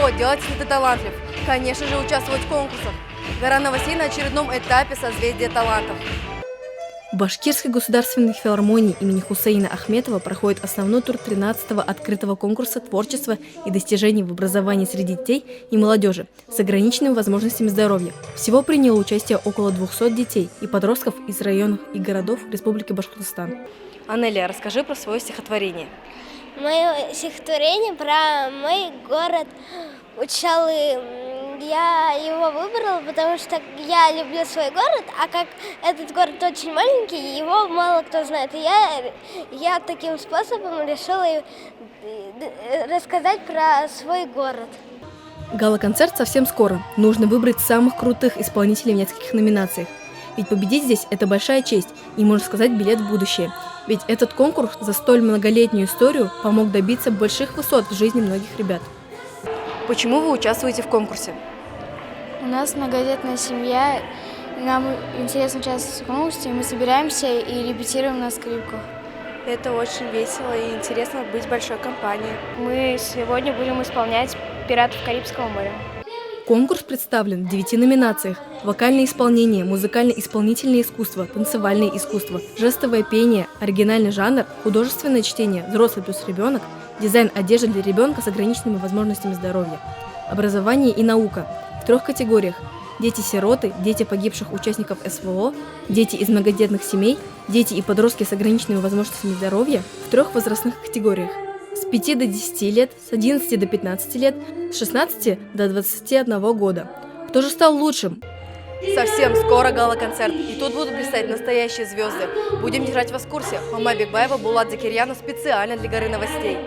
Что делать, если ты талантлив? Конечно же, участвовать в конкурсах. Гора новостей на очередном этапе созвездия талантов. В Башкирской государственной филармонии имени Хусейна Ахметова проходит основной тур 13-го открытого конкурса творчества и достижений в образовании среди детей и молодежи с ограниченными возможностями здоровья. Всего приняло участие около 200 детей и подростков из районов и городов Республики Башкортостан. Анелия, расскажи про свое стихотворение. Мое стихотворение про мой город Учалы. Я его выбрала, потому что я люблю свой город, а как этот город очень маленький, его мало кто знает. И я таким способом решила рассказать про свой город. Гала-концерт совсем скоро. Нужно выбрать самых крутых исполнителей в нескольких номинациях. Ведь победить здесь – это большая честь и, можно сказать, билет в будущее. Ведь этот конкурс за столь многолетнюю историю помог добиться больших высот в жизни многих ребят. Почему вы участвуете в конкурсе? У нас многодетная семья, нам интересно участвовать в конкурсе, мы собираемся и репетируем на скрипках. Это очень весело и интересно быть большой компанией. Мы сегодня будем исполнять «Пиратов Карибского моря». Конкурс представлен в 9 номинациях: вокальное исполнение, музыкально-исполнительное искусство, танцевальное искусство, жестовое пение, оригинальный жанр, художественное чтение, взрослый плюс ребенок, дизайн одежды для ребенка с ограниченными возможностями здоровья, образование и наука в 3 категориях: дети-сироты, дети погибших участников СВО, дети из многодетных семей, дети и подростки с ограниченными возможностями здоровья в 3 возрастных категориях: с 5 до 10 лет, с 11 до 15 лет, с 16 до 21 года. Кто же стал лучшим? Совсем скоро гала-концерт, и тут будут блистать настоящие звезды. Будем держать вас в курсе. Мама Бекбаева, Булат Закирьянов специально для Горы новостей.